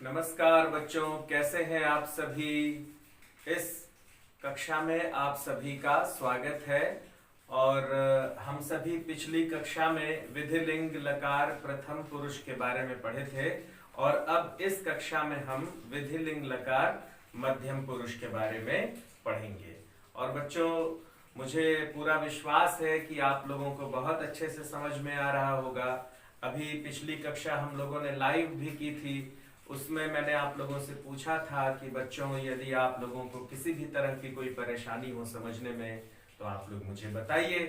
नमस्कार बच्चों, कैसे हैं आप सभी। इस कक्षा में आप सभी का स्वागत है। और हम सभी पिछली कक्षा में विधिलिंग लकार प्रथम पुरुष के बारे में पढ़े थे और अब इस कक्षा में हम विधिलिंग लकार मध्यम पुरुष के बारे में पढ़ेंगे। और बच्चों, मुझे पूरा विश्वास है कि आप लोगों को बहुत अच्छे से समझ में आ रहा होगा। अभी पिछली कक्षा हम लोगों ने लाइव भी की थी, उसमें मैंने आप लोगों से पूछा था कि बच्चों, यदि आप लोगों को किसी भी तरह की कोई परेशानी हो समझने में तो आप लोग मुझे बताइए।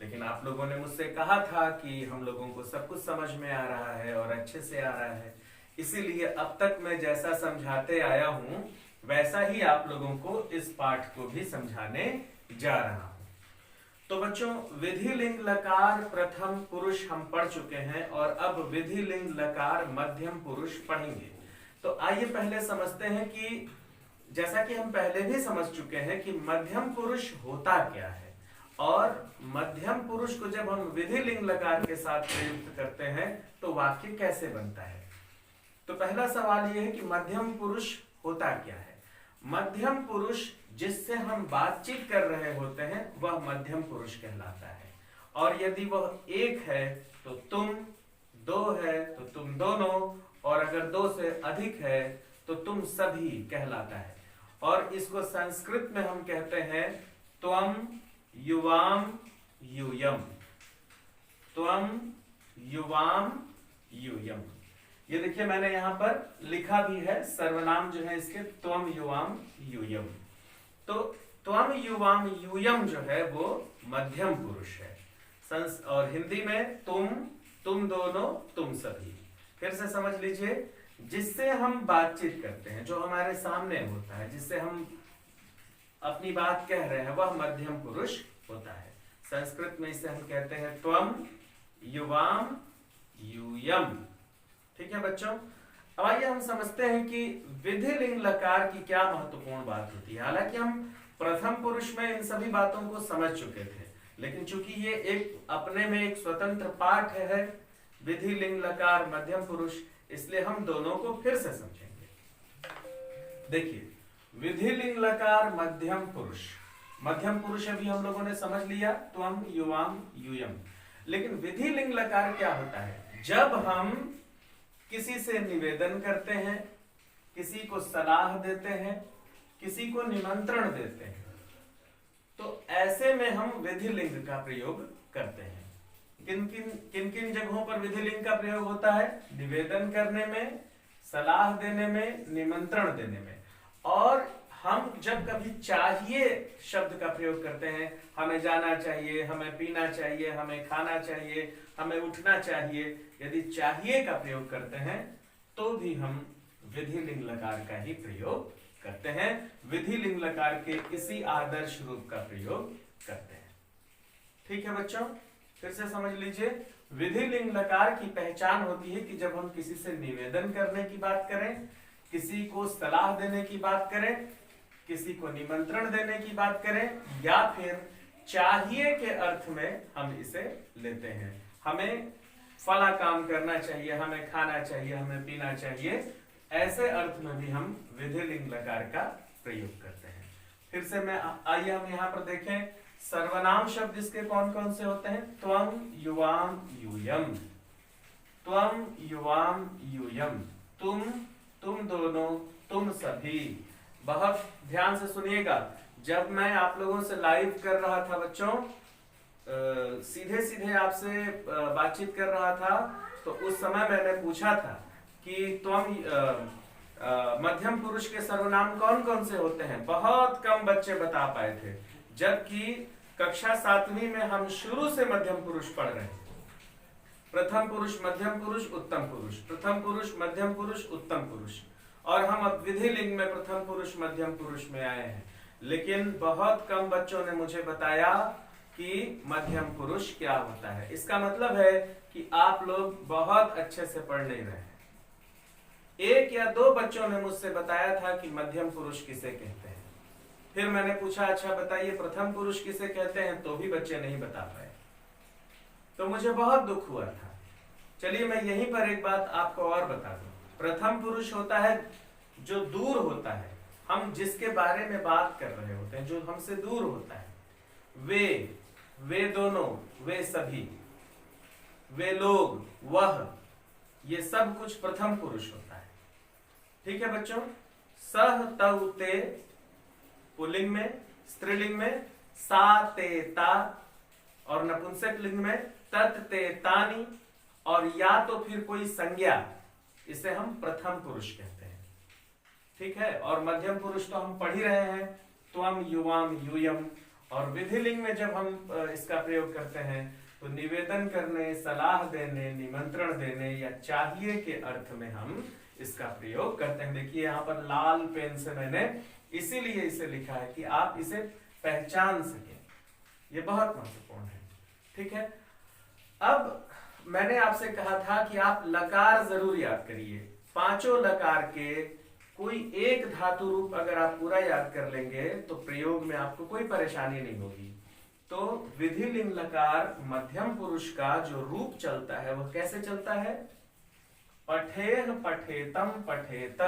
लेकिन आप लोगों ने मुझसे कहा था कि हम लोगों को सब कुछ समझ में आ रहा है और अच्छे से आ रहा है, इसीलिए अब तक मैं जैसा समझाते आया हूं वैसा ही आप लोगों को इस पाठ को भी समझाने जा रहा हूं। तो बच्चों, विधिलिंग लकार प्रथम पुरुष हम पढ़ चुके हैं और अब विधिलिंग लकार मध्यम पुरुष पढ़ेंगे। तो आइए पहले समझते हैं कि जैसा कि हम पहले भी समझ चुके हैं कि मध्यम पुरुष होता क्या है और मध्यम पुरुष को जब हम विधिलिंग लकार के साथ प्रयुक्त करते हैं तो वाक्य कैसे बनता है। तो पहला सवाल यह है कि मध्यम पुरुष होता क्या है। मध्यम पुरुष जिससे हम बातचीत कर रहे होते हैं वह मध्यम पुरुष कहलाता है। और यदि वह एक है तो तुम, दो है तो तुम दोनों, और अगर दो से अधिक है तो तुम सभी कहलाता है। और इसको संस्कृत में हम कहते हैं त्वम युवाम यूयम। त्वम युवाम यूयम। ये देखिए, मैंने यहां पर लिखा भी है, सर्वनाम जो है इसके त्वम युवाम यूयम। तो त्वम युवाम यूयम जो है वो मध्यम पुरुष है। और हिंदी में तुम दोनों, तुम सभी। फिर से समझ लीजिए, जिससे हम बातचीत करते हैं, जो हमारे सामने होता है, जिससे हम अपनी बात कह रहे हैं, वह मध्यम पुरुष होता है। संस्कृत में इसे हम कहते हैं त्वम युवाम यूयम। ठीक है बच्चों, अब आइए हम समझते हैं कि विधिलिंग लकार की क्या महत्वपूर्ण बात होती है। हालांकि हम प्रथम पुरुष में इन सभी बातों को समझ चुके थे, लेकिन चूंकि ये एक अपने में एक स्वतंत्र पाठ है, विधिलिंग लकार मध्यम पुरुष, इसलिए हम दोनों को फिर से समझेंगे। देखिए, विधिलिंग लकार मध्यम पुरुष। मध्यम पुरुष अभी हम लोगों ने समझ लिया, त्वम युवाम यूयम। लेकिन विधिलिंग लकार क्या होता है। जब हम किसी से निवेदन करते हैं, किसी को सलाह देते हैं, किसी को निमंत्रण देते हैं, तो ऐसे में हम विधिलिंग का प्रयोग करते हैं। किन किन जगहों पर विधिलिंग का प्रयोग होता है। निवेदन करने में, सलाह देने में, निमंत्रण देने में। और हम जब कभी चाहिए शब्द का प्रयोग करते हैं, हमें जाना चाहिए, हमें पीना चाहिए, हमें खाना चाहिए, हमें उठना चाहिए, यदि चाहिए का प्रयोग करते हैं तो भी हम विधिलिंग लकार का ही प्रयोग करते हैं। विधिलिंग लकार के इसी आदर्श रूप का प्रयोग करते हैं। ठीक है बच्चों, फिर से समझ लीजिए, विधिलिंग लकार की पहचान होती है कि जब हम किसी से निवेदन करने की बात करें, किसी को सलाह देने की बात करें, किसी को निमंत्रण देने की बात करें, या फिर चाहिए के अर्थ में हम इसे लेते हैं। हमें फला काम करना चाहिए, हमें खाना चाहिए, हमें पीना चाहिए, ऐसे अर्थ में भी हम विधिलिंग लकार का प्रयोग करते हैं। फिर से आइए हम यहाँ पर देखें, सर्वनाम शब्द इसके कौन कौन से होते हैं। त्वम युवाम यूयम। त्वम युवाम यूयम। तुम दोनों, तुम सभी। बहुत ध्यान से सुनिएगा, जब मैं आप लोगों से लाइव कर रहा था बच्चों, सीधे सीधे आपसे बातचीत कर रहा था, तो उस समय मैंने पूछा था कि मध्यम पुरुष के सर्वनाम कौन कौन से होते हैं। बहुत कम बच्चे बता पाए थे, जबकि कक्षा 7वीं में हम शुरू से मध्यम पुरुष पढ़ रहे थे। प्रथम पुरुष, मध्यम पुरुष, उत्तम पुरुष, प्रथम पुरुष, मध्यम पुरुष, उत्तम पुरुष, और हम अब विधिलिंग में प्रथम पुरुष मध्यम पुरुष में आए हैं। लेकिन बहुत कम बच्चों ने मुझे बताया कि मध्यम पुरुष क्या होता है। इसका मतलब है कि आप लोग बहुत अच्छे से पढ़ नहीं रहे हैं। एक या दो बच्चों ने मुझसे बताया था कि मध्यम पुरुष किसे कहते हैं। फिर मैंने पूछा, अच्छा बताइए प्रथम पुरुष किसे कहते हैं, तो भी बच्चे नहीं बता पाए। तो मुझे बहुत दुख हुआ था। चलिए मैं यहीं पर एक बात आपको और बता दूं। प्रथम पुरुष होता है जो दूर होता है, हम जिसके बारे में बात कर रहे होते हैं, जो हमसे दूर होता है। वे दोनों, वे सभी, वे लोग, वह, ये सब कुछ प्रथम पुरुष होता है। ठीक है बच्चों। सह तव ते पुल्लिंग में, स्त्रीलिंग में सा ते ता, और नपुंसक लिंग में तत् ते तानी, और या तो फिर कोई संज्ञा, इसे हम प्रथम पुरुष कहते हैं। ठीक है। और मध्यम पुरुष तो हम पढ़ ही रहे हैं, त्वम, युवाम, यूयम। और विधिलिंग में जब हम इसका प्रयोग करते हैं तो निवेदन करने, सलाह देने, निमंत्रण देने या चाहिए के अर्थ में हम इसका प्रयोग करते हैं। देखिए यहाँ पर लाल पेन से मैंने इसीलिए इसे लिखा है कि आप इसे पहचान सकें, ये बहुत महत्वपूर्ण है। ठीक है। अब मैंने आपसे कहा था कि आप लकार जरूर याद करिए। पांचों लकार के कोई एक धातु रूप अगर आप पूरा याद कर लेंगे तो प्रयोग में आपको कोई परेशानी नहीं होगी। तो विधिलिंग लकार मध्यम पुरुष का जो रूप चलता है वह कैसे चलता है? पठेह पठेतम पठेत,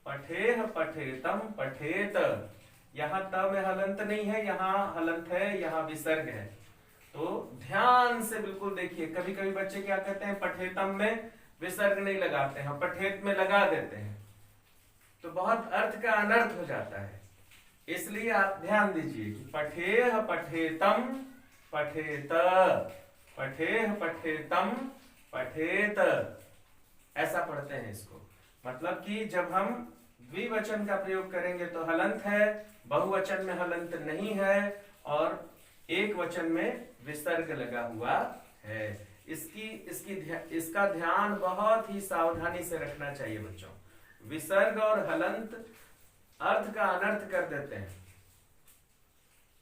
पठेह पठेतम पठेत। यहाँ त में हलंत नहीं है, यहाँ हलंत है, यहाँ विसर्ग है। तो ध्यान से बिल्कुल देखिए। कभी कभी बच्चे क्या कहते हैं, पठेतम में विसर्ग नहीं लगाते हैं, पठेत में लगा देते हैं, तो बहुत अर्थ का अनर्थ हो जाता है। इसलिए आप ध्यान दीजिए कि पठेह पठेतम पठेत, पठेह पठेतम पठेत, ऐसा पढ़ते हैं इसको। मतलब कि जब हम द्विवचन का प्रयोग करेंगे तो हलंत है, बहुवचन में हलंत नहीं है, और एक वचन में विसर्ग लगा हुआ है। इसका ध्यान बहुत ही सावधानी से रखना चाहिए बच्चों। विसर्ग और हलंत अर्थ का अनर्थ कर देते हैं,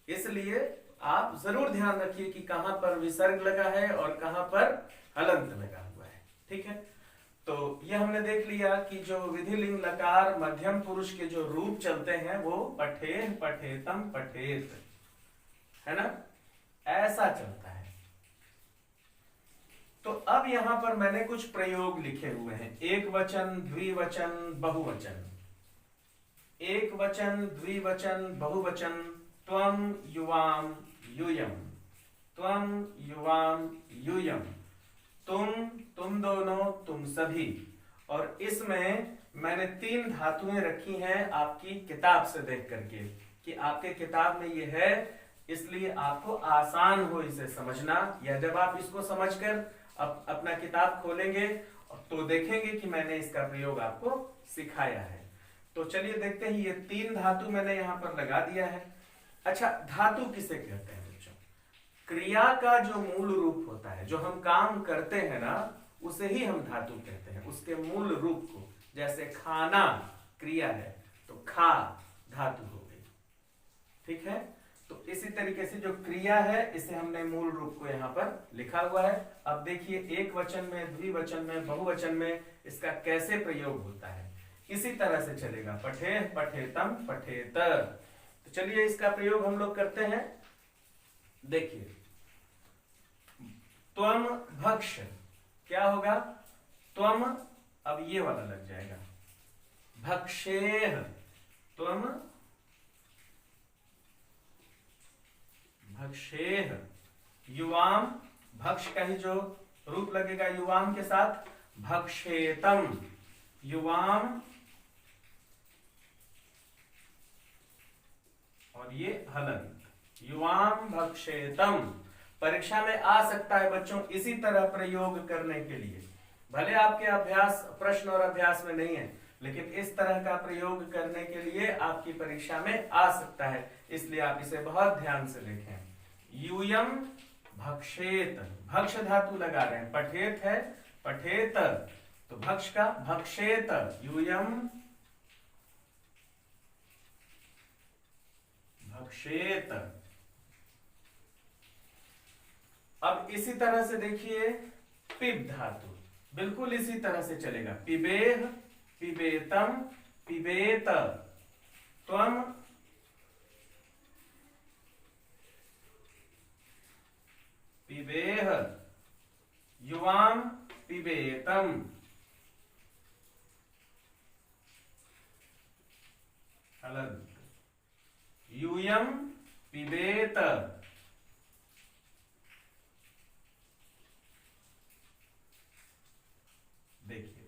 इसलिए आप जरूर ध्यान रखिए कि कहां पर विसर्ग लगा है और कहां पर हलंत लगा हुआ है। ठीक है। तो ये हमने देख लिया कि जो विधिलिंग लकार मध्यम पुरुष के जो रूप चलते हैं वो पठेह पठेतम पठेत, है ना, ऐसा चलता है। तो अब यहां पर मैंने कुछ प्रयोग लिखे हुए हैं। एक वचन, द्विवचन, बहुवचन। एक वचन, द्विवचन, बहुवचन। त्वम, युवाम, यूयम, त्वम, युवाम, यूयम। तुम दोनों, तुम सभी। और इसमें मैंने 3 धातुएं रखी हैं आपकी किताब से देख करके, कि आपके किताब में ये है, इसलिए आपको आसान हो इसे समझना। या जब आप इसको समझकर अपना किताब खोलेंगे तो देखेंगे कि मैंने इसका प्रयोग आपको सिखाया है। तो चलिए देखते हैं। ये 3 धातु मैंने यहाँ पर लगा दिया है। अच्छा, धातु किसे कहते हैं बच्चों? क्रिया का जो मूल रूप होता है, जो हम काम करते हैं ना, उसे ही हम धातु कहते हैं, उसके मूल रूप को। जैसे खाना क्रिया है तो खा धातु हो गई। ठीक है। तो इसी तरीके से जो क्रिया है इसे हमने मूल रूप को यहाँ पर लिखा हुआ है। अब देखिए, एक वचन में, द्विवचन में, बहुवचन में इसका कैसे प्रयोग होता है। इसी तरह से चलेगा, पठेह पठेतम पठेत। तो चलिए इसका प्रयोग हम लोग करते हैं। देखिए, त्वम भक्ष क्या होगा? त्वम, अब ये वाला लग जाएगा, भक्षेह। त्वम भक्षेह। युवाम, भक्ष का ही जो रूप लगेगा युवाम के साथ, भक्षेतम। युवाम, और ये हलंत, युवाम भक्षेतम। परीक्षा में आ सकता है बच्चों इसी तरह प्रयोग करने के लिए। भले आपके अभ्यास, प्रश्न और अभ्यास में नहीं है, लेकिन इस तरह का प्रयोग करने के लिए आपकी परीक्षा में आ सकता है, इसलिए आप इसे बहुत ध्यान से देखें। यूयम भक्षेत, भक्ष धातु लगा रहे हैं, पठेत है, पठेत, तो भक्ष का भक्षेत, यूयम भक्षेत। अब इसी तरह से देखिए, पिब धातु बिल्कुल इसी तरह से चलेगा, पिबेह, पिबेतम, पिबेत। त्वम पिबेह, युवाम पिबेतम। पिबेत। देखिए,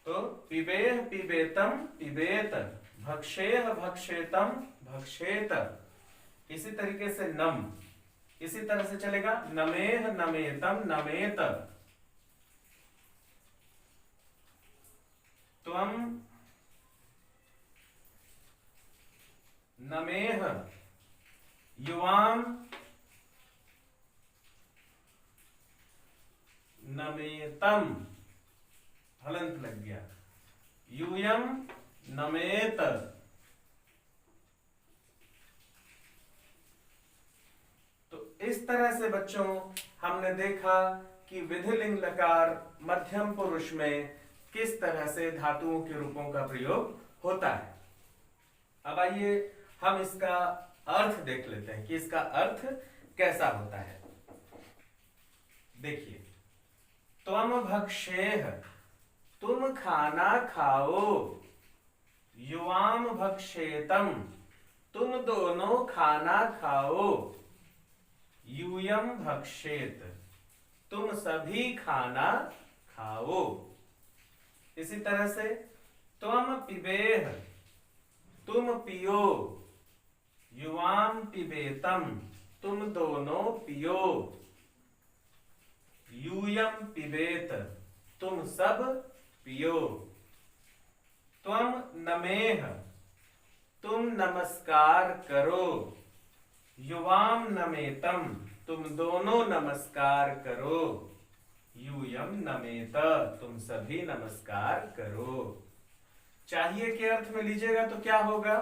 तो पिबेह पिबेतम पिबेत, भक्षेह भक्षेतम भक्षेत। इसी तरीके से नम, इसी तरह से चलेगा, नमेह नमेतम नमेत। त्वम नमेह युवाम नमेतम, हलंत लग गया, यूयम नमेत। तो इस तरह से बच्चों हमने देखा कि विधिलिंग लकार मध्यम पुरुष में किस तरह से धातुओं के रूपों का प्रयोग होता है। अब आइए हम इसका अर्थ देख लेते हैं कि इसका अर्थ कैसा होता है। देखिए, त्वम भक्षेह, तुम खाना खाओ, युवाम भक्षेतम, तुम दोनों खाना खाओ, यूयम भक्षेत, तुम सभी खाना खाओ। इसी तरह से त्वम पिबेह, तुम पियो, युवाम पिबेतम, तुम दोनों पियो, यूयम पिबेत, तुम सब पियो। त्वम नमेह, तुम नमस्कार करो, युवाम नमेतम, तुम दोनों नमस्कार करो, यूयम नमेत, तुम सभी नमस्कार करो। चाहिए के अर्थ में लीजिएगा तो क्या होगा,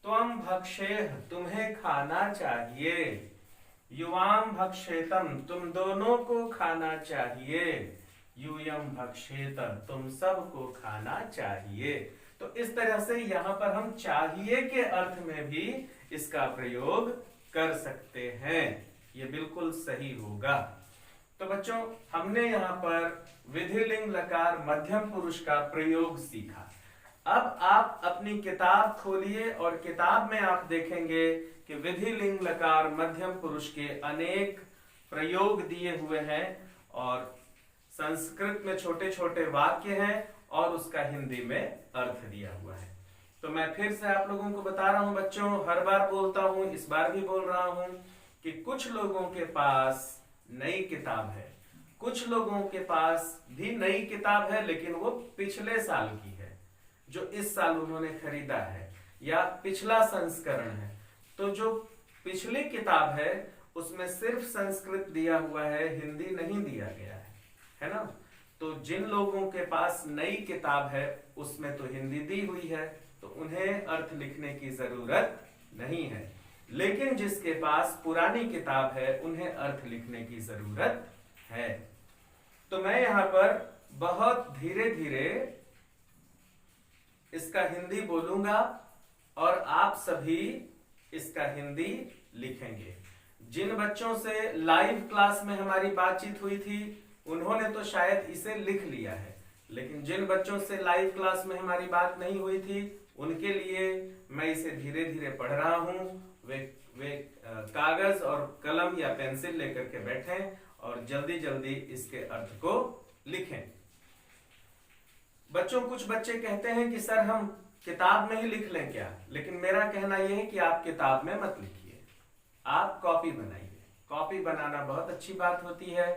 त्वम भक्षेह, तुम्हें खाना चाहिए, युवाम भक्षेतम, तुम दोनों को खाना चाहिए, यूयम भक्षेत, तुम सबको खाना चाहिए। तो इस तरह से यहां पर हम चाहिए के अर्थ में भी इसका प्रयोग कर सकते हैं, ये बिल्कुल सही होगा। तो बच्चों हमने यहाँ पर विधिलिंग लकार मध्यम पुरुष का प्रयोग सीखा। अब आप अपनी किताब खोलिए और किताब में आप देखेंगे कि विधिलिंग लकार मध्यम पुरुष के अनेक प्रयोग दिए हुए हैं और संस्कृत में छोटे छोटे वाक्य हैं और उसका हिंदी में अर्थ दिया हुआ है। तो मैं फिर से आप लोगों को बता रहा हूं बच्चों, हर बार बोलता हूं, इस बार भी बोल रहा हूं कि कुछ लोगों के पास नई किताब है, कुछ लोगों के पास भी नई किताब है लेकिन वो पिछले साल की है, जो इस साल उन्होंने खरीदा है, या पिछला संस्करण है। तो जो पिछली किताब है उसमें सिर्फ संस्कृत दिया हुआ है, हिंदी नहीं दिया गया है ना। तो जिन लोगों के पास नई किताब है उसमें तो हिंदी दी हुई है, तो उन्हें अर्थ लिखने की जरूरत नहीं है, लेकिन जिसके पास पुरानी किताब है उन्हें अर्थ लिखने की जरूरत है। तो मैं यहां पर बहुत धीरे धीरे इसका हिंदी बोलूंगा और आप सभी इसका हिंदी लिखेंगे। जिन बच्चों से लाइव क्लास में हमारी बातचीत हुई थी उन्होंने तो शायद इसे लिख लिया है, लेकिन जिन बच्चों से लाइव क्लास में हमारी बात नहीं हुई थी उनके लिए मैं इसे धीरे धीरे पढ़ रहा हूं। वे कागज और कलम या पेंसिल लेकर के बैठें और जल्दी जल्दी इसके अर्थ को लिखें। बच्चों, कुछ बच्चे कहते हैं कि सर हम किताब में ही लिख लें क्या, लेकिन मेरा कहना यह है कि आप किताब में मत लिखिए, आप कॉपी बनाइए। कॉपी बनाना बहुत अच्छी बात होती है,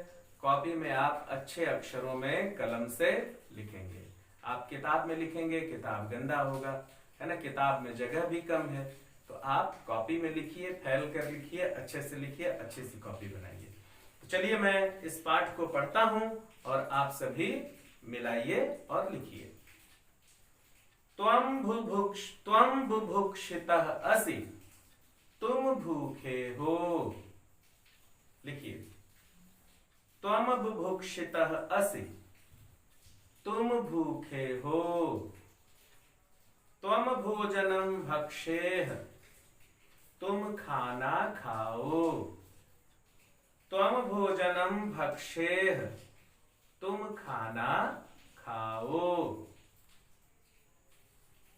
कॉपी में आप अच्छे अक्षरों में कलम से लिखेंगे। आप किताब में लिखेंगे, किताब गंदा होगा, है ना, किताब में जगह भी कम है। तो आप कॉपी में लिखिए, फैल कर लिखिए, अच्छे से लिखिए, अच्छी सी कॉपी बनाइए। तो चलिए मैं इस पाठ को पढ़ता हूं और आप सभी मिलाइए और लिखिए। त्वम बुभुक्षितः असि, तुम भूखे हो। लिखिए, त्वम बुभुक्षितः असि, तुम भूखे हो। त्वम भोजनम भक्षेह, तुम खाना खाओ। त्वम भोजनम भक्षेह, तुम खाना खाओ।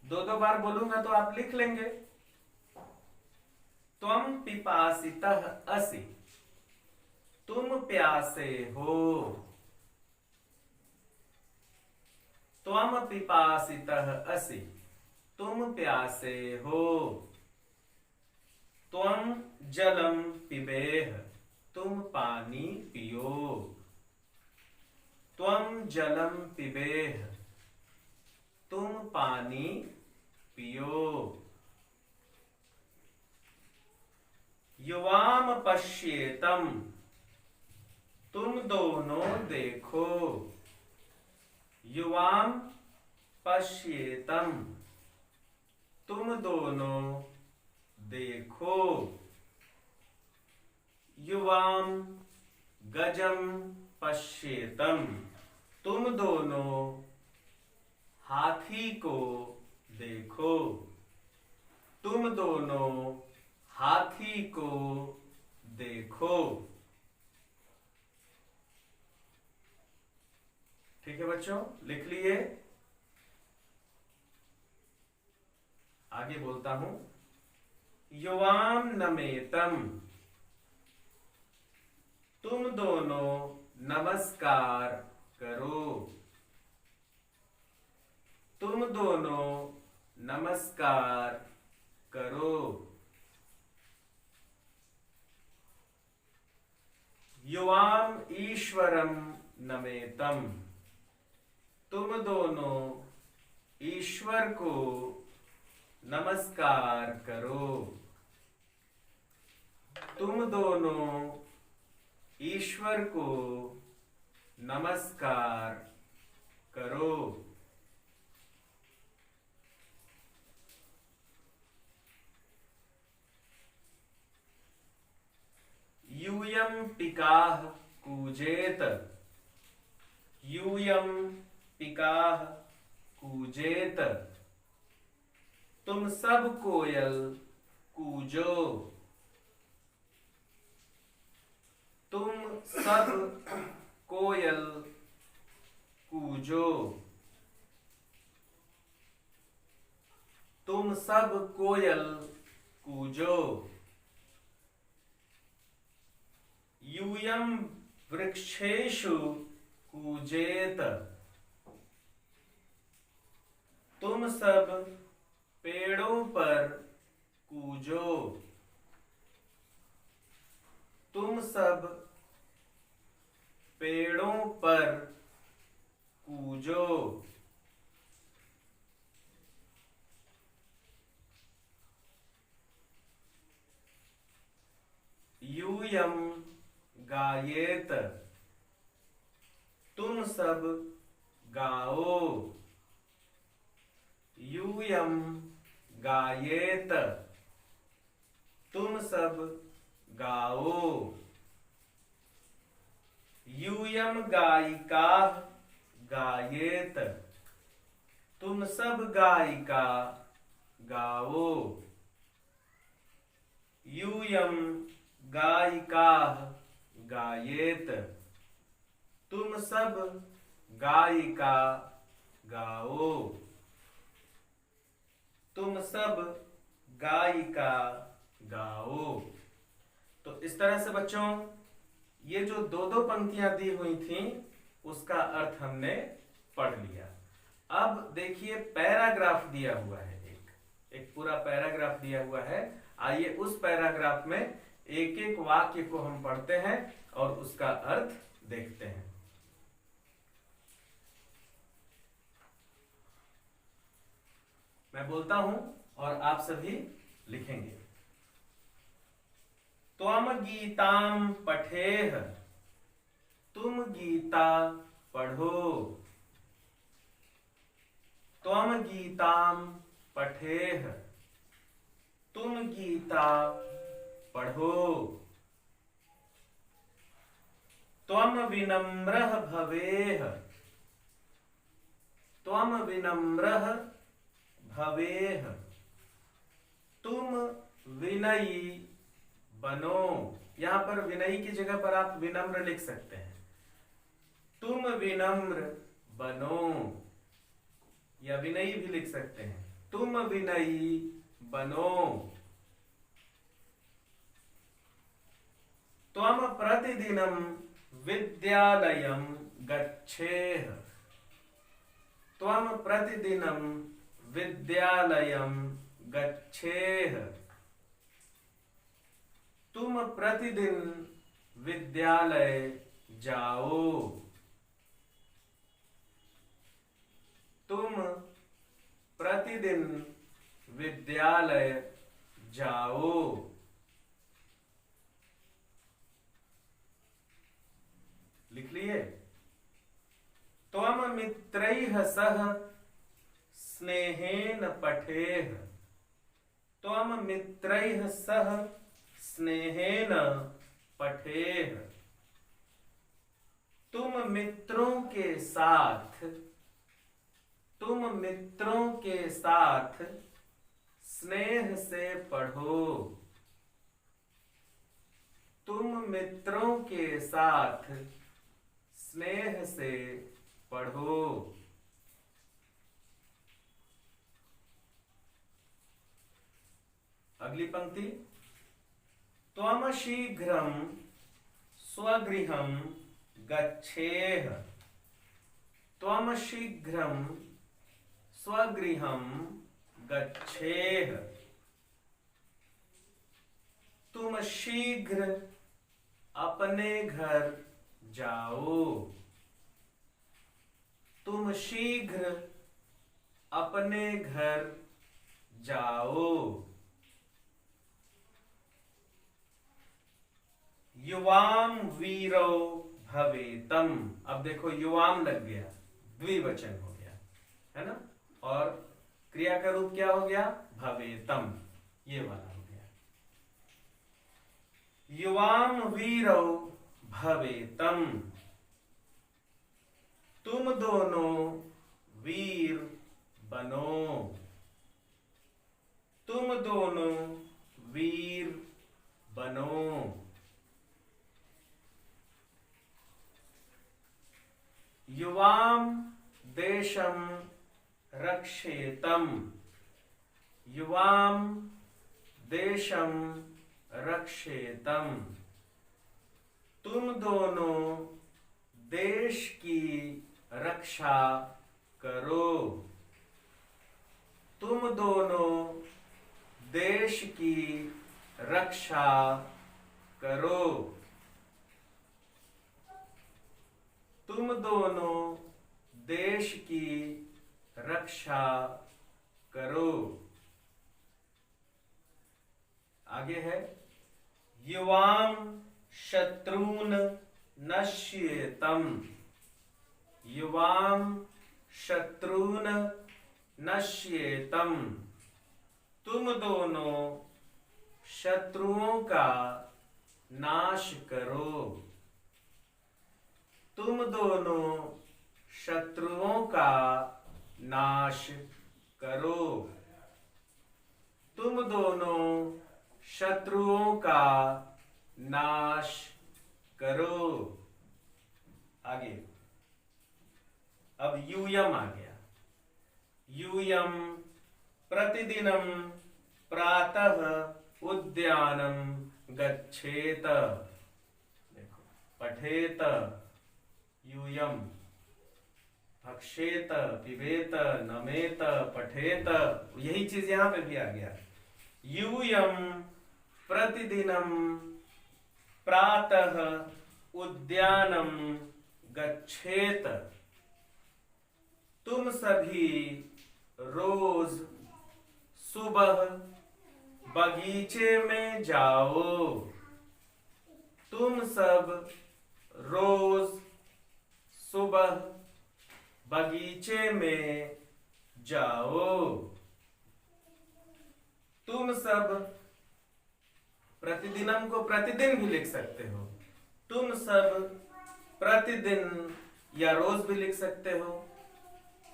दो दो बार बोलूंगा तो आप लिख लेंगे। त्वं पिपासितः असि, तुम प्यासे हो। त्वं पिपासितः असि, तुम प्यासे हो। त्वं जलं पिबेह, तुम पानी पियो। त्वं जलं पिबेह, तुम पानी पियो। युवाम पश्येतम, तुम दोनों देखो। युवाम पश्येतम, तुम दोनों देखो। युवाम गजम पश्येतम, तुम दोनों हाथी को देखो। तुम दोनों हाथी को देखो। ठीक है बच्चों, लिख लिए। आगे बोलता हूं। युवाम नमेतम, तुम दोनों नमस्कार करो। तुम दोनों नमस्कार करो। युवाम ईश्वरम नमेतम, तुम दोनों ईश्वर को नमस्कार करो। तुम दोनों ईश्वर को नमस्कार करो। यूयं पिकाः कूजेत, यूयं पिकाः कूजेत, तुम सब कोयल कूजो। तुम सब कोयल कूजो। तुम सब कोयल कूजो। यूयं वृक्षेषु कूजेत, तुम सब पेड़ों पर कूजो। तुम सब पेड़ों पर कूजो। यूयं गायेत, तुम सब गाओ। यूयं गायेत, तुम सब गाओ। यूयं गायिकाः गायेत, तुम सब गायिका गाओ। यूयं गायिकाः गायेत, तुम सब गायिका गाओ। तुम सब गायिका गाओ। तो इस तरह से बच्चों ये जो दो दो पंक्तियां दी हुई थी उसका अर्थ हमने पढ़ लिया। अब देखिए पैराग्राफ दिया हुआ है, एक पूरा पैराग्राफ दिया हुआ है। आइए उस पैराग्राफ में एक एक वाक्य को हम पढ़ते हैं और उसका अर्थ देखते हैं। मैं बोलता हूं और आप सभी लिखेंगे। त्वम गीताम पठेह, तुम गीता पढ़ो। त्वम गीताम पठेह, तुम गीता पढ़ो। त्वम विनम्रः भवेः, त्वम विनम्रः भवेः, तुम विनयी बनो। यहां पर विनयी की जगह पर आप विनम्र लिख सकते हैं। तुम विनम्र बनो या विनयी भी लिख सकते हैं। तुम विनयी बनो। प्रतिदिनं विद्यालयं गच्छेः। त्वं प्रतिदिनं विद्यालयं गच्छेः। तुम प्रतिदिन विद्यालय जाओ। तुम प्रतिदिन विद्यालय जाओ। लिख लिए। त्वं मित्रैः सह स्नेहेन पठेः। त्वं मित्रैः सह स्नेहेन पठेः। तुम मित्रों के साथ स्नेह से पढ़ो। तुम मित्रों के साथ स्नेह से पढ़ो। अगली पंक्ति। त्वं शीघ्रं स्वगृहं गच्छेः। त्वं शीघ्रं स्वगृहं गच्छेः। तुम शीघ्र अपने घर जाओ। तुम शीघ्र अपने घर जाओ। युवाम वीरो भवेतम। अब देखो युवाम लग गया, द्विवचन हो गया, है ना। और क्रिया का रूप क्या हो गया? भवेतम, ये वाला हो गया। युवाम वीरो भवेतम। तुम दोनों वीर बनो। तुम दोनों वीर बनो। युवाम देशम रक्षेतम। युवाम देशम रक्षेतम। तुम दोनों देश की रक्षा करो। तुम दोनों देश की रक्षा करो। तुम दोनों देश की रक्षा करो। आगे है युवाम शत्रून नश्येतम। युवाम शत्रून नश्येतम। तुम दोनों शत्रुओं का नाश करो। तुम दोनों शत्रुओं का नाश करो। तुम दोनों शत्रुओं का नाश करो। आगे अब यूयम आ गया। यूयम प्रतिदिनं प्रातः उद्यानं गच्छेत। देखो, पठेत, यूयम, भक्षेत, पिबेत, नमेत, पठेत, यही चीज यहां पे भी आ गया। यूयम प्रतिदिनं प्रातः उद्यानं गच्छेत। तुम सभी रोज सुबह बगीचे में जाओ। तुम सब रोज सुबह बगीचे में जाओ। तुम सब प्रतिदिनम को प्रतिदिन भी लिख सकते हो। तुम सब प्रतिदिन या रोज भी लिख सकते हो।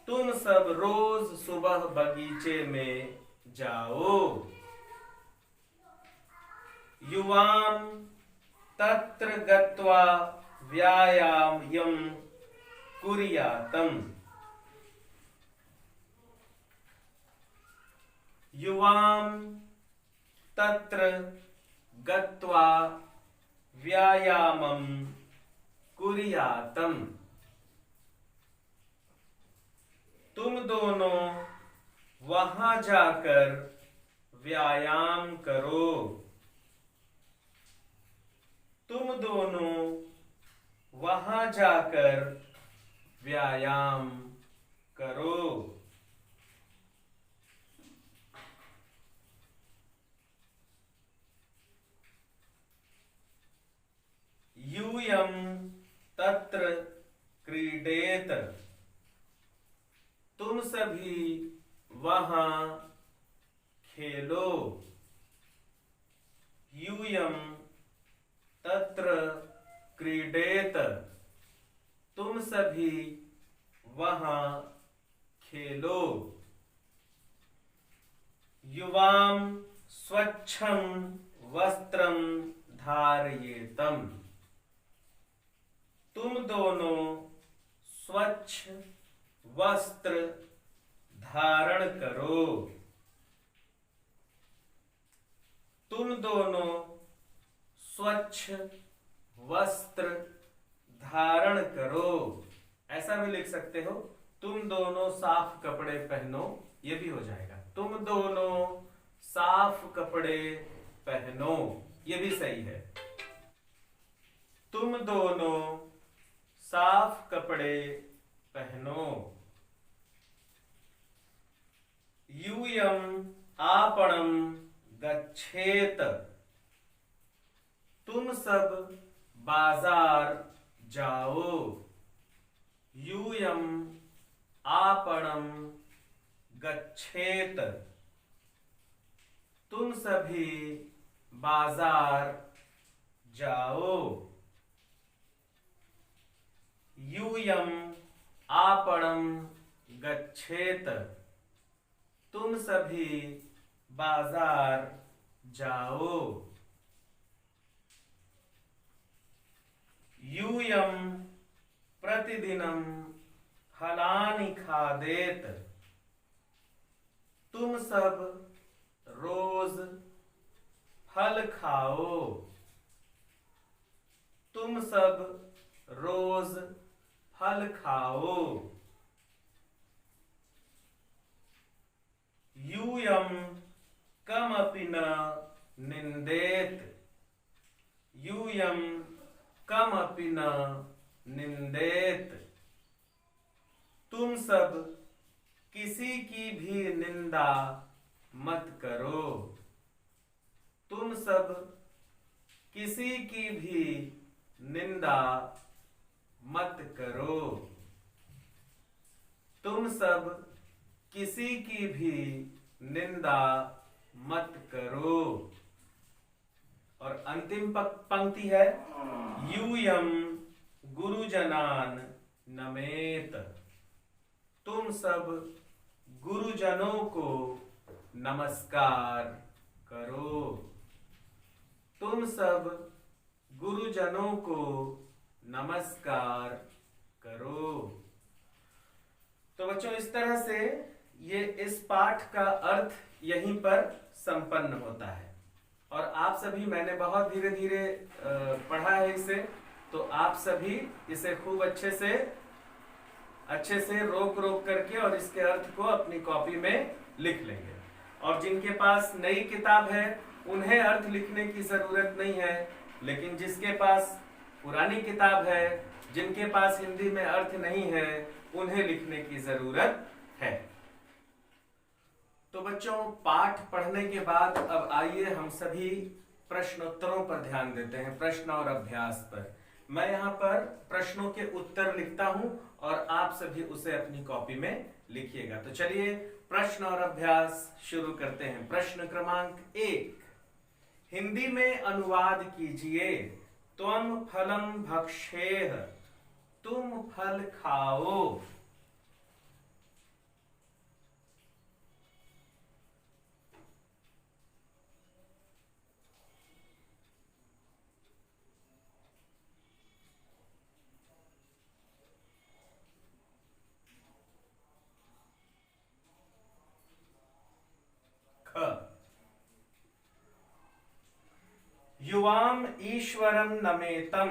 तुम सब रोज सुबह बगीचे में जाओ। युवाम तत्र गत्वा व्यायामं कुर्यातम्। युवाम तत्र गत्वा व्यायामं कुर्यातम्। तुम दोनों वहां जाकर व्यायाम करो। तुम दोनों वहां जाकर व्यायाम करो। यूयं तत्र क्रीडेत। तुम सभी वहां खेलो। यूयं तत्र क्रीडेत। तुम सभी वहां खेलो। युवां स्वच्छं वस्त्रं धारयेतम्। तुम दोनों स्वच्छ वस्त्र धारण करो। तुम दोनों स्वच्छ वस्त्र धारण करो। ऐसा भी लिख सकते हो, तुम दोनों साफ कपड़े पहनो, ये भी हो जाएगा। तुम दोनों साफ कपड़े पहनो, ये भी सही है। तुम दोनों साफ कपड़े पहनो। यूयं आपणं गच्छेत। तुम सब बाजार जाओ। यूयं आपणं गच्छेत। तुम सभी बाजार जाओ। यूयं आपणं गच्छेत। तुम सभी बाजार जाओ। यूयं प्रतिदिनं फलानि खादेत। तुम सब रोज फल खाओ। तुम सब रोज फल खाओ। यूयं कमपि न निन्देत। यूयं कमपि न निन्देत। तुम सब किसी की भी निंदा मत करो। तुम सब किसी की भी निंदा मत करो। तुम सब किसी की भी निंदा मत करो। और अंतिम पंक्ति है, यूयं गुरुजनान नमेत। तुम सब गुरुजनों को नमस्कार करो। तुम सब गुरुजनों को नमस्कार करो। तो बच्चों, इस तरह से ये इस पाठ का अर्थ यहीं पर संपन्न होता है। और आप सभी, मैंने बहुत धीरे धीरे पढ़ा है इसे, तो आप सभी इसे खूब अच्छे से रोक रोक करके और इसके अर्थ को अपनी कॉपी में लिख लेंगे। और जिनके पास नई किताब है उन्हें अर्थ लिखने की जरूरत नहीं है, लेकिन जिसके पास पुरानी किताब है, जिनके पास हिंदी में अर्थ नहीं है, उन्हें लिखने की जरूरत है। तो बच्चों, पाठ पढ़ने के बाद अब आइए हम सभी प्रश्नोत्तरों पर ध्यान देते हैं, प्रश्न और अभ्यास पर। मैं यहाँ पर प्रश्नों के उत्तर लिखता हूं और आप सभी उसे अपनी कॉपी में लिखिएगा। तो चलिए प्रश्न और अभ्यास शुरू करते हैं। प्रश्न क्रमांक 1, हिंदी में अनुवाद कीजिए। त्वम फलम भक्षेह। तुम फल खाओ। युवाम ईश्वरम नमेतम,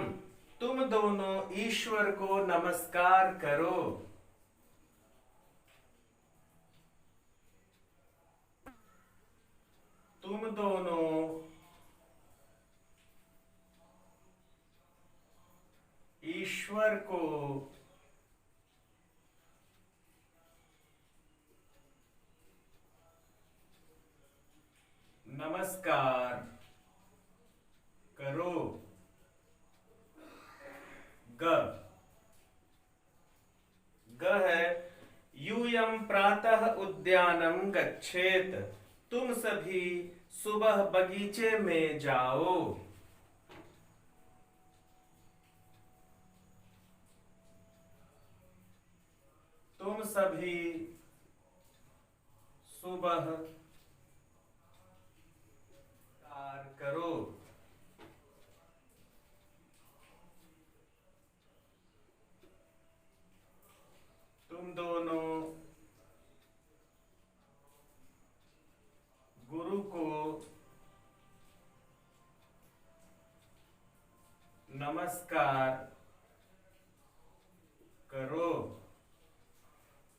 तुम दोनों ईश्वर को नमस्कार करो। तुम दोनों ईश्वर को नमस्कार करो। ग है यूयम प्रातः उद्यानम गच्छेत, तुम सभी सुबह बगीचे में जाओ। तुम सभी सुबह कार्य करो। तुम दोनों गुरु को नमस्कार करो।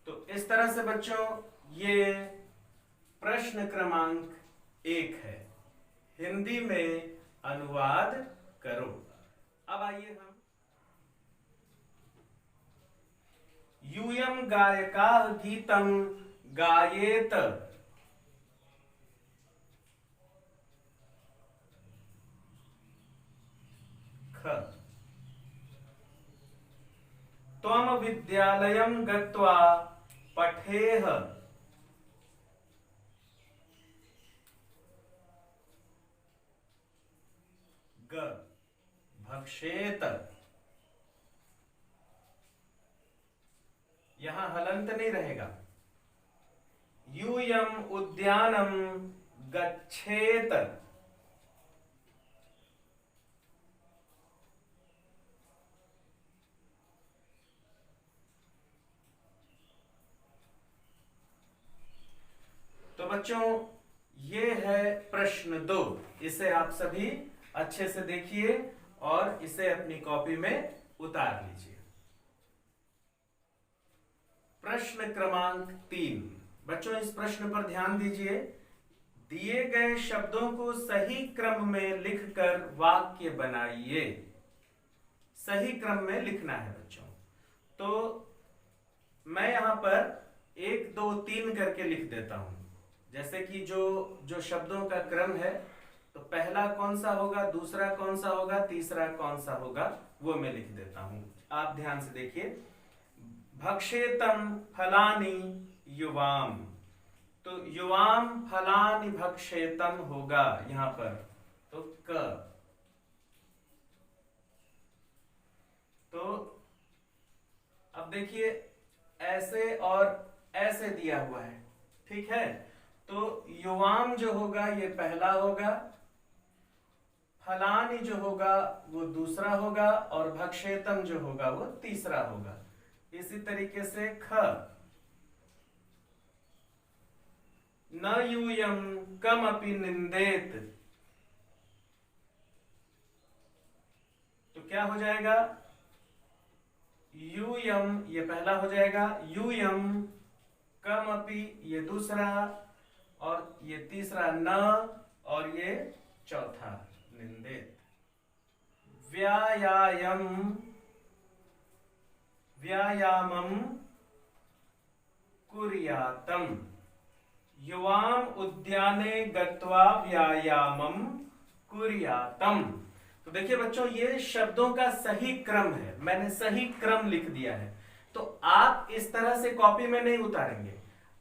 तो इस तरह से बच्चों ये प्रश्न क्रमांक 1 है। हिंदी में अनुवाद करो। अब आइए हम यूयम गायका गीतम गायेत, ख त्वम विद्यालयं गत्वा पठेह, ग भक्षेत। यहां हलंत नहीं रहेगा। यूयम उद्यानम गच्छेत, तो बच्चों ये है प्रश्न 2। इसे आप सभी अच्छे से देखिए और इसे अपनी कॉपी में उतार लीजिए। प्रश्न क्रमांक 3। बच्चों इस प्रश्न पर ध्यान दीजिए। दिए गए शब्दों को सही क्रम में लिखकर वाक्य बनाइए। सही क्रम में लिखना है बच्चों। तो मैं यहां पर 1 2 3 करके लिख देता हूं। जैसे कि जो शब्दों का क्रम है, तो पहला कौन सा होगा, दूसरा कौन सा होगा, तीसरा कौन सा होगा, वो मैं लिख देता हूं। आप ध्यान से देखिए। भक्षेतम फलानि युवाम, तो युवाम फलानि भक्षेतम होगा यहां पर, तो क। तो अब देखिए ऐसे और ऐसे दिया हुआ है, ठीक है। तो युवाम जो होगा ये पहला होगा, फलानी जो होगा वो दूसरा होगा, और भक्षेतम जो होगा वो तीसरा होगा। इसी तरीके से ख न यूयम कमपि निंदेत, तो क्या हो जाएगा, यूयम ये पहला हो जाएगा, यूयम कमपि ये दूसरा, और ये तीसरा न, और ये चौथा निंदित। व्यायामम कुर्यातम, युवाम उद्याने गत्वा व्यायामम कुर्यातम। तो देखिए बच्चों ये शब्दों का सही क्रम है, मैंने सही क्रम लिख दिया है। तो आप इस तरह से कॉपी में नहीं उतारेंगे,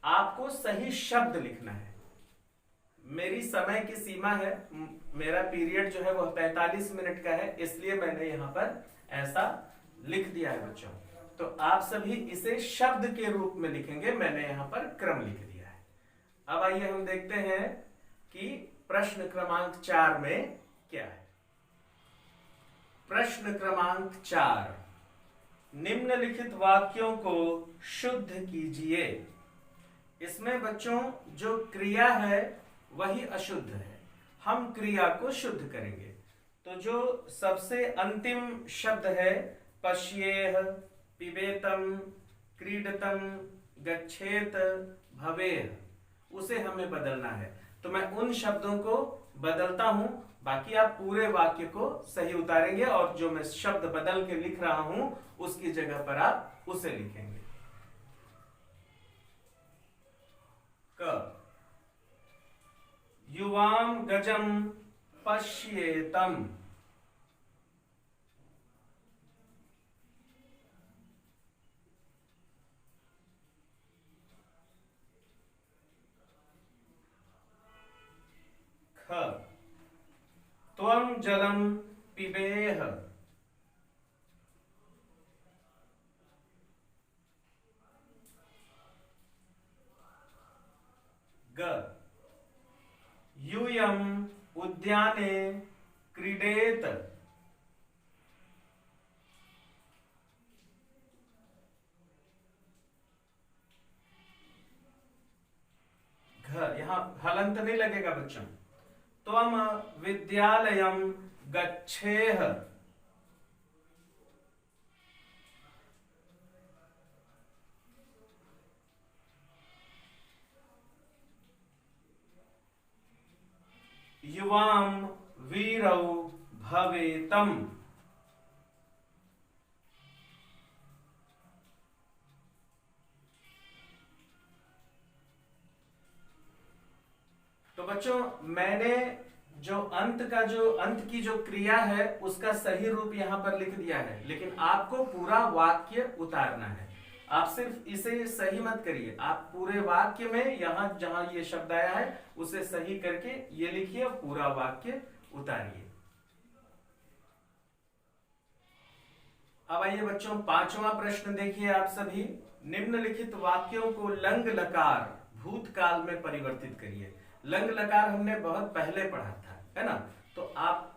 आपको सही शब्द लिखना है। मेरी समय की सीमा है, मेरा पीरियड जो है वो 45 मिनट का है, इसलिए मैंने यहां पर ऐसा लिख दिया है बच्चों। तो आप सभी इसे शब्द के रूप में लिखेंगे, मैंने यहां पर क्रम लिख दिया है। अब आइए हम देखते हैं कि प्रश्न क्रमांक 4 में क्या है। प्रश्न क्रमांक 4, निम्नलिखित वाक्यों को शुद्ध कीजिए। इसमें बच्चों जो क्रिया है वही अशुद्ध है, हम क्रिया को शुद्ध करेंगे। तो जो सबसे अंतिम शब्द है पश्येह, पिबेतम, क्रीडतम, गच्छेत, भवेह, उसे हमें बदलना है। तो मैं उन शब्दों को बदलता हूं, बाकी आप पूरे वाक्य को सही उतारेंगे और जो मैं शब्द बदल के लिख रहा हूं उसकी जगह पर आप उसे लिखेंगे। क, युवाम गजम पश्येतम, ख, त्वं जलम पिबेह, ग, यूयम उद्याने क्रीडेत, घ, यहां हलंत नहीं लगेगा बच्चों। त्वम विद्यालयम गच्छेह, युवाम वीरौ भवेतम। तो बच्चों मैंने जो अंत की जो क्रिया है उसका सही रूप यहां पर लिख दिया है, लेकिन आपको पूरा वाक्य उतारना है। आप सिर्फ इसे सही मत करिए, आप पूरे वाक्य में यहां जहां ये शब्द आया है उसे सही करके ये लिखिए और पूरा वाक्य उतारिए। अब आइए बच्चों पांचवा प्रश्न देखिए आप सभी। निम्नलिखित वाक्यों को लंग लकार भूतकाल में परिवर्तित करिए। लंग लकार हमने बहुत पहले पढ़ा था, है ना? तो आप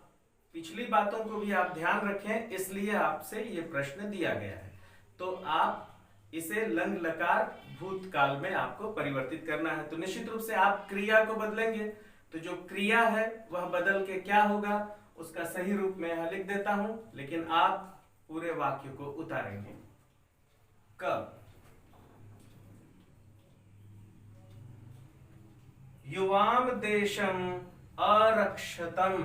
पिछली बातों को भी आप ध्यान रखें, इसलिए आपसे ये प्रश्न दिया गया है। तो आप इसे लंग लकार भूतकाल में आपको परिवर्तित करना है। तो निश्चित रूप से आप क्रिया को बदलेंगे, तो जो क्रिया है वह बदल के क्या होगा उसका सही रूप में यहां लिख देता हूं, लेकिन आप पूरे वाक्य को उतारेंगे। क, युवाम देशम अरक्षतम।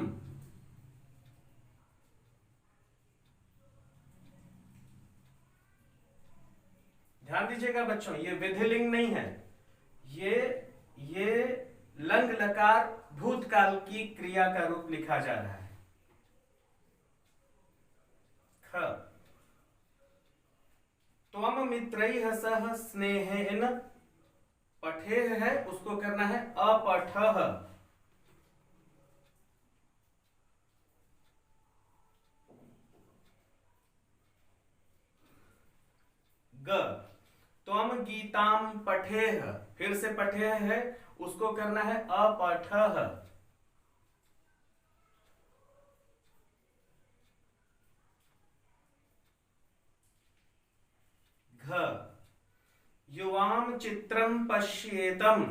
ध्यान दीजिएगा बच्चों, ये विधिलिंग नहीं है, ये लंग लकार भूतकाल की क्रिया का रूप लिखा जा रहा है। ख, त्वम मित्रैः सह स्नेहेन, पठेह है उसको करना है अपठः। ग, त्वम गीताम पठेह, फिर से पठेह है उसको करना है अपठः। घ, युवाम चित्रम पश्येतम,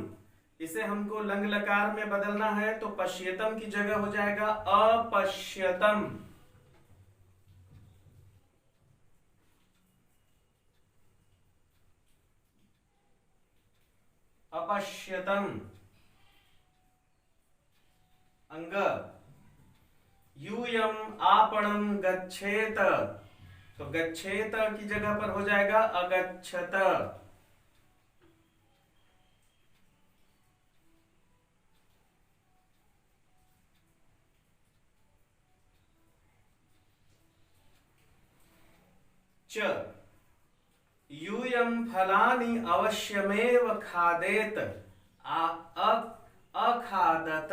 इसे हमको लंग लकार में बदलना है, तो पश्येतम की जगह हो जाएगा अपश्यतम। अपश्यतम। अंग, यूयम आपणम गच्छेत, तो गच्छेत की जगह पर हो जाएगा अगच्छत। च, यूयम फलानि अवश्यमेव खादेत, अखादत।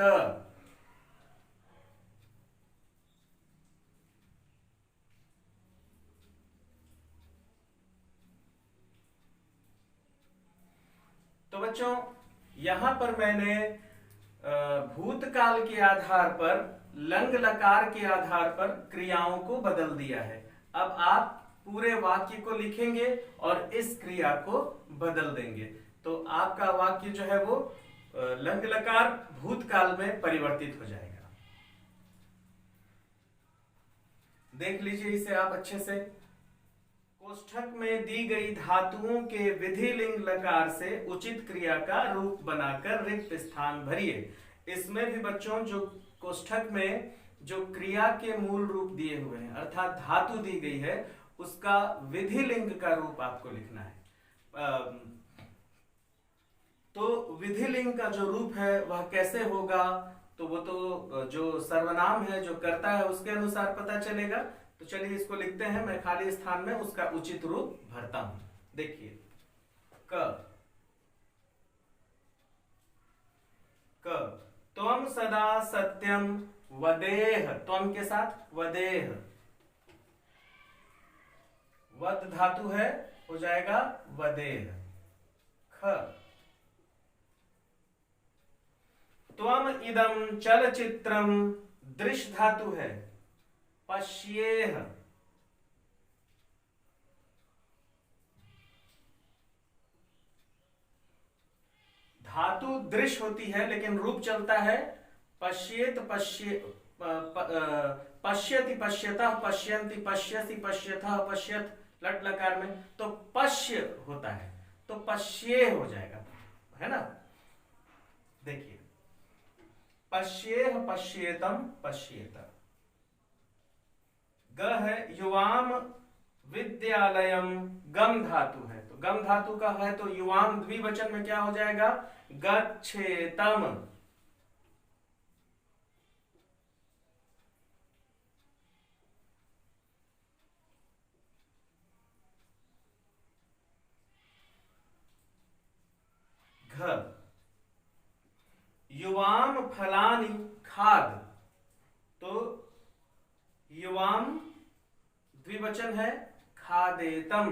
तो बच्चों यहां पर मैंने भूतकाल के आधार पर लंग लकार के आधार पर क्रियाओं को बदल दिया है। अब आप पूरे वाक्य को लिखेंगे और इस क्रिया को बदल देंगे, तो आपका वाक्य जो है वो लंग लकार भूतकाल में परिवर्तित हो जाएगा। देख लीजिए इसे आप अच्छे से। कोष्ठक में दी गई धातुओं के विधि लिंग लकार से उचित क्रिया का रूप बनाकर रिक्त स्थान भरिए। इसमें भी बच्चों जो कोष्ठक में जो क्रिया के मूल रूप दिए हुए हैं अर्थात धातु दी गई है उसका विधि लिंग का रूप आपको लिखना है। तो विधि लिंग का जो रूप है वह कैसे होगा, तो वो तो जो सर्वनाम है जो करता है उसके अनुसार पता चलेगा। तो चलिए इसको लिखते हैं, मैं खाली स्थान में उसका उचित रूप भरता हूं। देखिए क त्वम सदा सत्यम वदेह, त्वम के साथ वदेह, वद धातु है हो जाएगा वदेह। ख त्वम इदम चलचित्रम, दृश्य धातु है पश्येह। धातु दृश्य होती है लेकिन रूप चलता है पश्येत, पश्यति, पश्यतः, पश्यन्ति, पश्यसि, पश्यथः, पश्यत लट लकार में तो पश्य होता है तो पश्ये हो जाएगा, है ना। देखिए पश्येह, पश्येतम, पश्येत। ग है युवाम विद्यालयम, गम धातु है तो गम धातु का है तो युवाम द्विवचन में क्या हो जाएगा गच्छेतम। घ युवाम फलानि खाद, तो युवाम द्विवचन है खादेतम।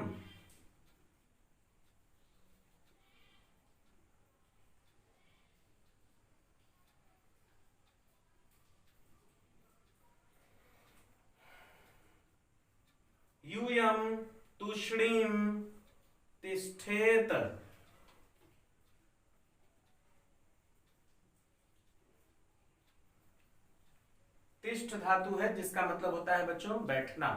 यूयम तुष्णीम तिष्ठेत, तिष्ठ धातु है जिसका मतलब होता है बच्चों बैठना।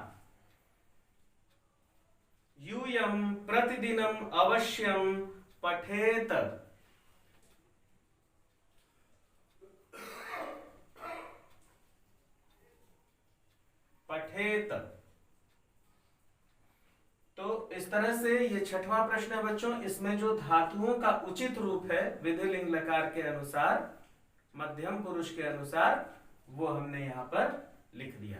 यूयम प्रतिदिनम अवश्यम पठेत, पठेत। तो इस तरह से ये छठवां प्रश्न है बच्चों, इसमें जो धातुओं का उचित रूप है विधि लिंग लकार के अनुसार मध्यम पुरुष के अनुसार वो हमने यहाँ पर लिख दिया।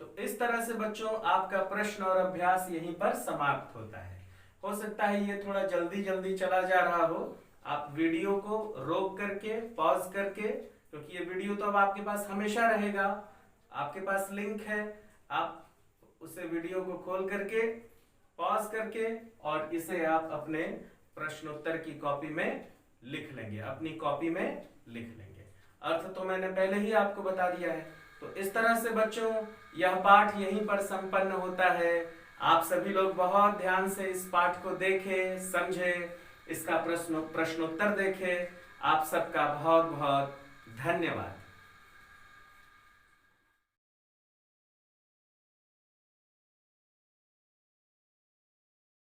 तो इस तरह से बच्चों आपका प्रश्न और अभ्यास यहीं पर समाप्त होता है। हो सकता है ये थोड़ा जल्दी जल्दी चला जा रहा हो, आप वीडियो को रोक करके पॉज करके, क्योंकि ये वीडियो तो अब आपके पास हमेशा रहेगा, आपके पास लिंक है, आप उसे वीडियो को खोल करके पॉज करके और इसे आप अपने प्रश्नोत्तर की कॉपी में लिख लेंगे, अपनी कॉपी में लिख लेंगे। अर्थ तो मैंने पहले ही आपको बता दिया है। तो इस तरह से बच्चों यह पाठ यहीं पर संपन्न होता है। आप सभी लोग बहुत ध्यान से इस पाठ को देखें, समझें, इसका प्रश्नोत्तर देखें। आप सबका बहुत बहुत धन्यवाद।